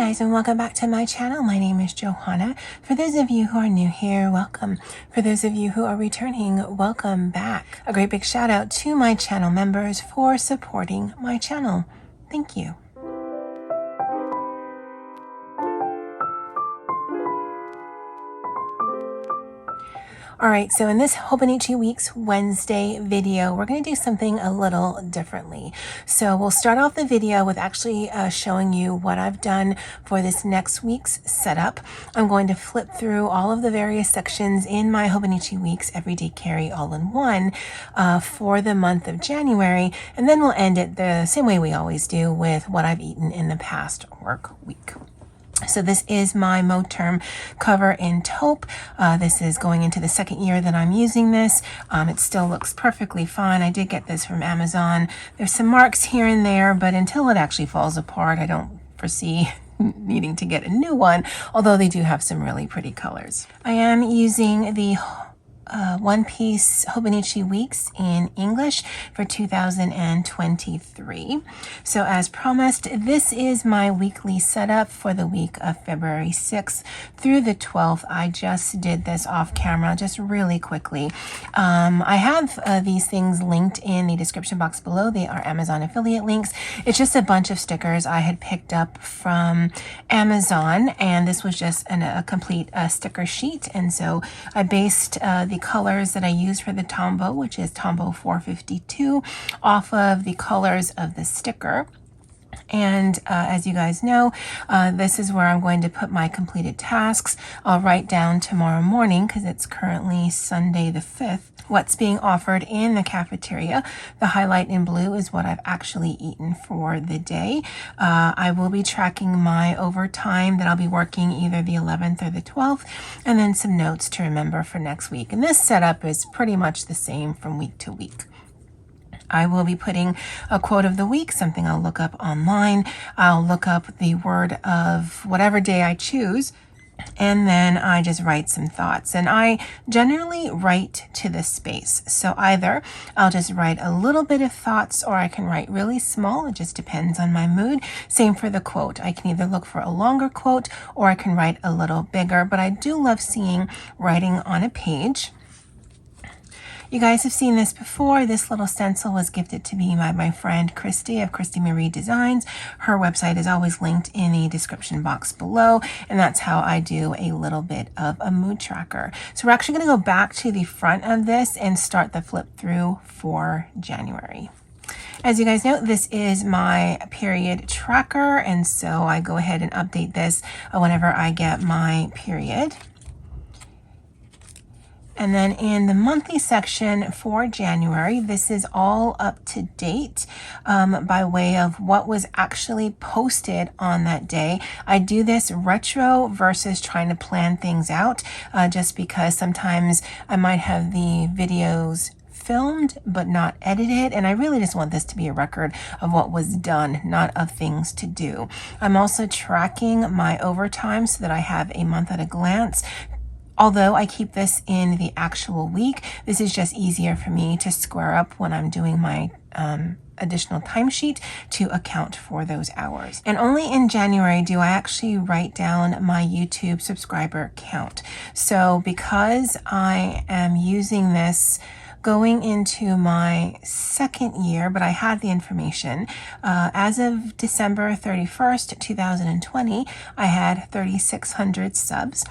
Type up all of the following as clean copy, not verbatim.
guys, and welcome back to my channel. My name is Johanna. For those of you who are new here, welcome. For those of you who are returning, welcome back. A great big shout out to my channel members for supporting my channel. Thank you. Alright, so in this Hobonichi Weeks Wednesday video, we're going to do something a little differently. So we'll start off the video with actually showing you what I've done for this next week's setup. I'm going to flip through all of the various sections in my Hobonichi Weeks Everyday Carry All-in-One for the month of January, and then we'll end it the same way we always do with what I've eaten in the past work week. So this is my Moterm cover in taupe. This is going into the second year that I'm using this. It still looks perfectly fine. I did get this from Amazon. There's some marks here and there, but until it actually falls apart, I don't foresee needing to get a new one, although they do have some really pretty colors. I am using the One Piece Hobonichi Weeks in English for 2023. So as promised, this is my weekly setup for the week of February 6th through the 12th. I just did this off camera just really quickly. I have these things linked in the description box below. They are Amazon affiliate links. It's just a bunch of stickers I had picked up from Amazon, and this was just a complete sticker sheet. And so I based the colors that I use for the Tombow, which is Tombow 452, off of the colors of the sticker. And as you guys know, this is where I'm going to put my completed tasks. I'll write down tomorrow morning, because it's currently Sunday the 5th, what's being offered in the cafeteria. The highlight in blue is what I've actually eaten for the day. I will be tracking my overtime that I'll be working either the 11th or the 12th, and then some notes to remember for next week. And this setup is pretty much the same from week to week. I will be putting a quote of the week, something I'll look up online. I'll look up the word of whatever day I choose, and then I just write some thoughts. And I generally write to the space. So either I'll just write a little bit of thoughts, or I can write really small. It just depends on my mood. Same for the quote. I can either look for a longer quote, or I can write a little bigger. But I do love seeing writing on a page. You guys have seen this before. This little stencil was gifted to me by my friend Christy of Christy Marie Designs. Her website is always linked in the description box below, and that's how I do a little bit of a mood tracker. So we're actually going to go back to the front of this and start the flip through for January. As you guys know, this is my period tracker, and so I go ahead and update this whenever I get my period. And then in the monthly section for January, this is all up to date by way of what was actually posted on that day. I do this retro versus trying to plan things out, just because sometimes I might have the videos filmed but not edited, and I really just want this to be a record of what was done, not of things to do. I'm also tracking my overtime so that I have a month at a glance. Although I keep this in the actual week, this is just easier for me to square up when I'm doing my additional timesheet to account for those hours. And only in January do I actually write down my YouTube subscriber count. So because I am using this going into my second year, but I had the information. As of December 31st, 2020, I had 3,600 subs.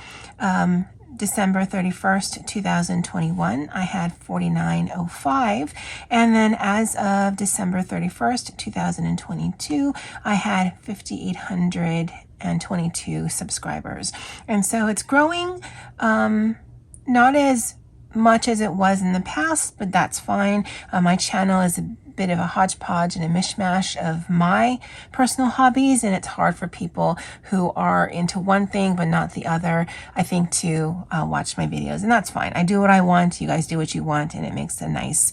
December 31st, 2021, I had 4,905. And then as of December 31st, 2022, I had 5,822 subscribers. And so it's growing, not as much as it was in the past, but that's fine. My channel is a bit of a hodgepodge and a mishmash of my personal hobbies, and it's hard for people who are into one thing but not the other, I think, to watch my videos, and that's fine. I do what I want, you guys do what you want, and it makes a nice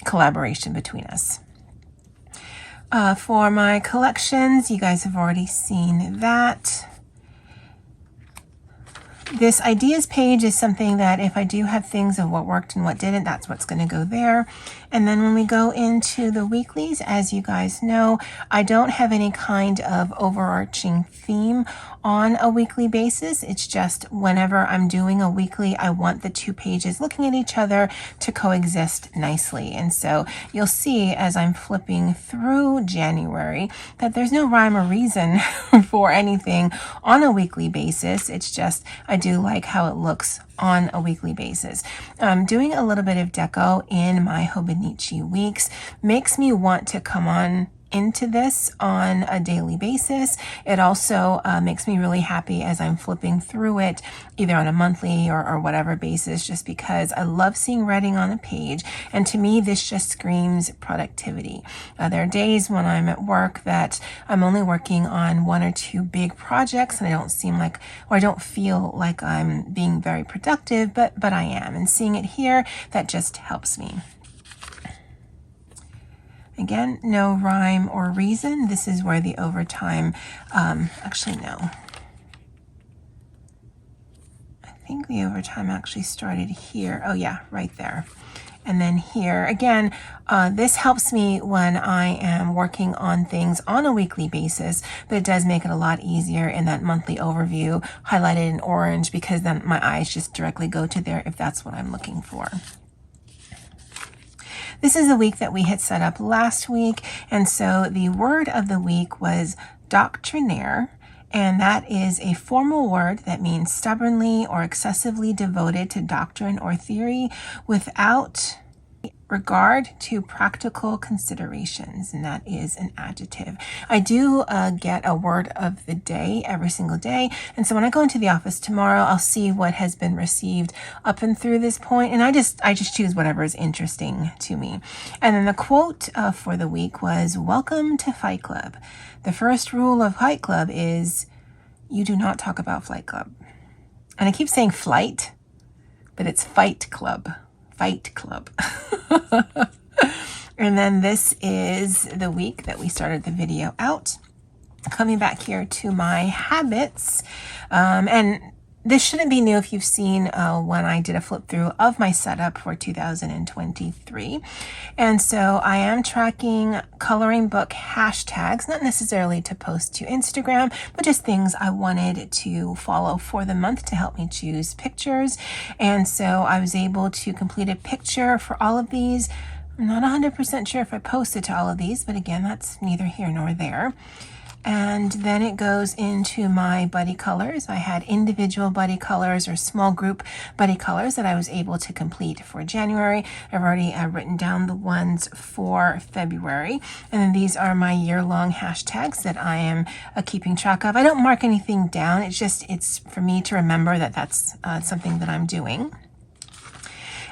collaboration between us. For my collections, you guys have already seen that. This ideas page is something that if I do have things of what worked and what didn't, that's what's going to go there. And then when we go into the weeklies, as you guys know, I don't have any kind of overarching theme on a weekly basis. It's just whenever I'm doing a weekly, I want the two pages looking at each other to coexist nicely. And so you'll see as I'm flipping through January that there's no rhyme or reason for anything on a weekly basis. It's just I do like how it looks on a weekly basis. Doing a little bit of deco in my Hobonichi Weeks makes me want to come on into this on a daily basis. It also makes me really happy as I'm flipping through it, either on a monthly or whatever basis, just because I love seeing writing on a page. And to me, this just screams productivity. There are days when I'm at work that I'm only working on one or two big projects and I don't seem like, or I don't feel like I'm being very productive, but I am. And seeing it here, that just helps me. Again, no rhyme or reason. This is where the overtime, actually no. I think the overtime actually started here. Oh yeah, right there. And then here, again, this helps me when I am working on things on a weekly basis, but it does make it a lot easier in that monthly overview, highlighted in orange, because then my eyes just directly go to there if that's what I'm looking for. This is the week that we had set up last week, and so the word of the week was doctrinaire, and that is a formal word that means stubbornly or excessively devoted to doctrine or theory without regard to practical considerations, and that is an adjective. I do get a word of the day every single day, and so when I go into the office tomorrow, I'll see what has been received up and through this point, and I just choose whatever is interesting to me. And then the quote for the week was, "Welcome to Fight Club. The first rule of Fight Club is you do not talk about Flight Club." And I keep saying flight, but it's Fight Club. Fight Club. And then this is the week that we started the video out. Coming back here to my habits, and this shouldn't be new if you've seen when I did a flip through of my setup for 2023. And so I am tracking coloring book hashtags, not necessarily to post to Instagram, but just things I wanted to follow for the month to help me choose pictures. And so I was able to complete a picture for all of these. I'm not 100% sure if I posted to all of these, but again, that's neither here nor there. And then it goes into my buddy colors. I had individual buddy colors or small group buddy colors that I was able to complete for January. I've already written down the ones for February. And then these are my year-long hashtags that I am keeping track of. I don't mark anything down. It's for me to remember that that's something that I'm doing.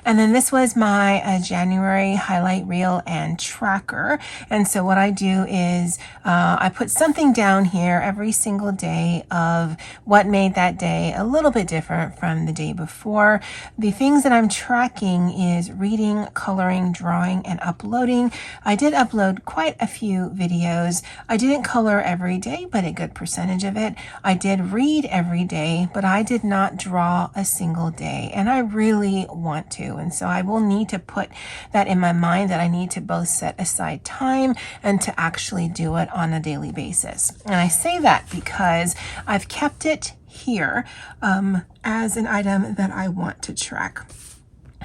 And then this was my January highlight reel and tracker. And so what I do is I put something down here every single day of what made that day a little bit different from the day before. The things that I'm tracking is reading, coloring, drawing, and uploading. I did upload quite a few videos. I didn't color every day, but a good percentage of it. I did read every day, but I did not draw a single day. And I really want to. And so I will need to put that in my mind that I need to both set aside time and to actually do it on a daily basis. And I say that because I've kept it here as an item that I want to track.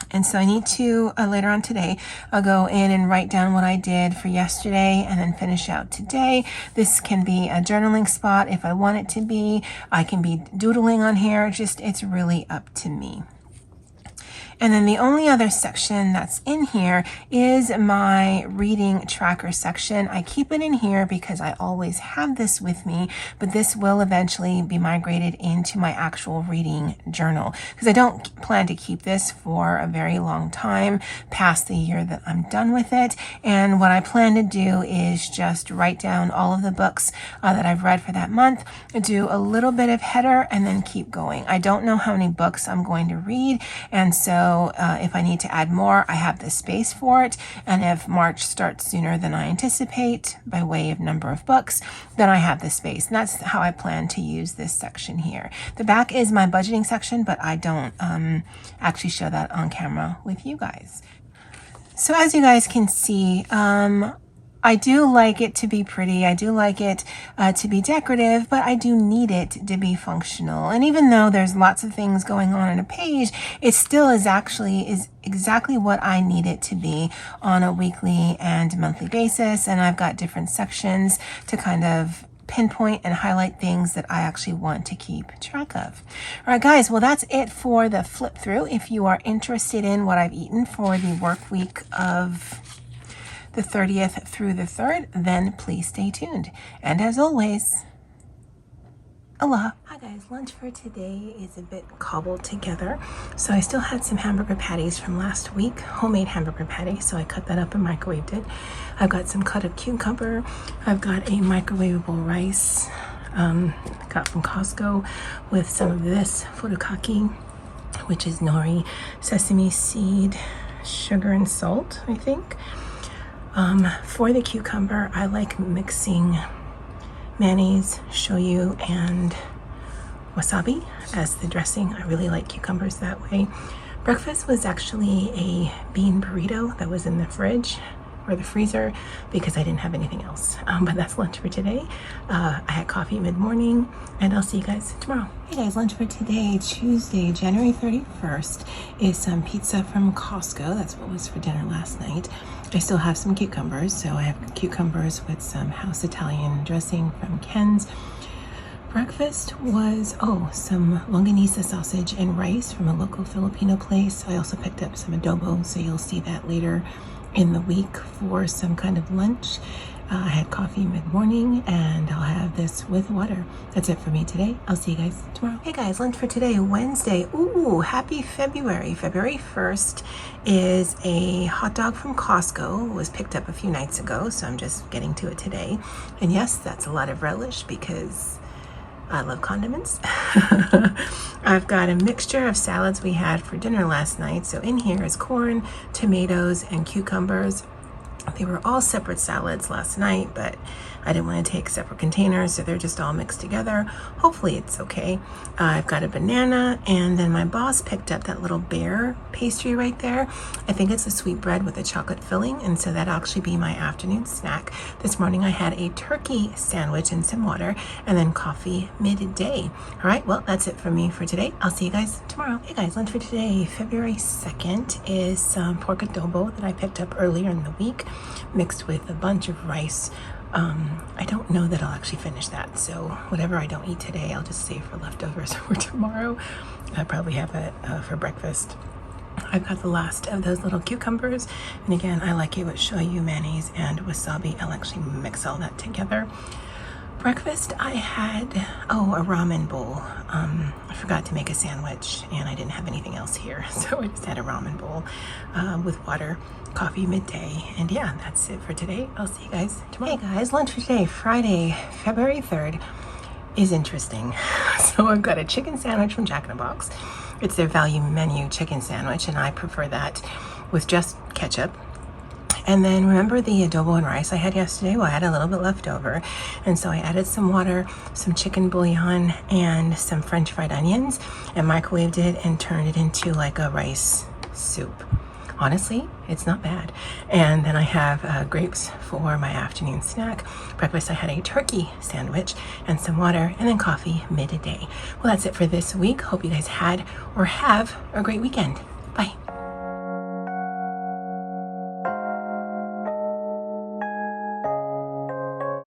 And so I need to, later on today, I'll go in and write down what I did for yesterday and then finish out today. This can be a journaling spot if I want it to be. I can be doodling on here. It's really up to me. And then the only other section that's in here is my reading tracker section. I keep it in here because I always have this with me, but this will eventually be migrated into my actual reading journal because I don't plan to keep this for a very long time past the year that I'm done with it. And what I plan to do is just write down all of the books that I've read for that month, do a little bit of header, and then keep going. I don't know how many books I'm going to read, and so So if I need to add more, I have the space for it. And if March starts sooner than I anticipate by way of number of books, then I have the space. And that's how I plan to use this section here. The back is my budgeting section, but I don't actually show that on camera with you guys. So as you guys can see, I do like it to be pretty. I do like it to be decorative, but I do need it to be functional. And even though there's lots of things going on a page, it still is exactly what I need it to be on a weekly and monthly basis. And I've got different sections to kind of pinpoint and highlight things that I actually want to keep track of. All right, guys, well, that's it for the flip through. If you are interested in what I've eaten for the work week of the 30th through the 3rd, then please stay tuned. And as always, aloha. Hi guys, lunch for today is a bit cobbled together. So I still had some hamburger patties from last week, homemade hamburger patties. So I cut that up and microwaved it. I've got some cut up cucumber. I've got a microwavable rice, got from Costco, with some of this furikake, which is nori, sesame seed, sugar and salt, I think. For the cucumber, I like mixing mayonnaise, shoyu, and wasabi as the dressing. I really like cucumbers that way. Breakfast was actually a bean burrito that was in the fridge or the freezer because I didn't have anything else. But that's lunch for today. I had coffee mid-morning, and I'll see you guys tomorrow. Hey guys, lunch for today, Tuesday, January 31st, is some pizza from Costco. That's what was for dinner last night. I still have some cucumbers, so I have cucumbers with some house Italian dressing from Ken's. Breakfast was, some longanisa sausage and rice from a local Filipino place. I also picked up some adobo, so you'll see that later in the week for some kind of lunch. I had coffee mid-morning, and I'll have this with water. That's it for me today. I'll see you guys tomorrow. Hey guys, lunch for today, Wednesday. Ooh, happy February. February 1st is a hot dog from Costco. It was picked up a few nights ago, so I'm just getting to it today. And yes, that's a lot of relish because I love condiments. I've got a mixture of salads we had for dinner last night. So in here is corn, tomatoes, and cucumbers. They were all separate salads last night, but I didn't want to take separate containers, so they're just all mixed together. Hopefully it's okay. I've got a banana, and then my boss picked up that little bear pastry right there. I think it's a sweet bread with a chocolate filling, and so that'll actually be my afternoon snack. This morning I had a turkey sandwich and some water, and then coffee midday. All right, well, that's it for me for today. I'll see you guys tomorrow. Hey guys, lunch for today, February 2nd, is some pork adobo that I picked up earlier in the week, mixed with a bunch of rice. I don't know that I'll actually finish that, so whatever I don't eat today, I'll just save for leftovers for tomorrow. I'll probably have it for breakfast. I've got the last of those little cucumbers, and again, I like it with shoyu, mayonnaise, and wasabi. I'll actually mix all that together. Breakfast, I had, a ramen bowl. I forgot to make a sandwich, and I didn't have anything else here, so I just had a ramen bowl with water, coffee midday, and yeah, that's it for today. I'll see you guys tomorrow. Hey guys, lunch for today, Friday, February 3rd, is interesting. So I've got a chicken sandwich from Jack in the Box. It's their value menu chicken sandwich, and I prefer that with just ketchup. And then remember the adobo and rice I had yesterday? Well, I had a little bit left over, and so I added some water, some chicken bouillon, and some French fried onions, and microwaved it and turned it into like a rice soup. Honestly, it's not bad. And then I have grapes for my afternoon snack. Breakfast, I had a turkey sandwich and some water, and then coffee midday. Well, that's it for this week. Hope you guys had or have a great weekend. Bye.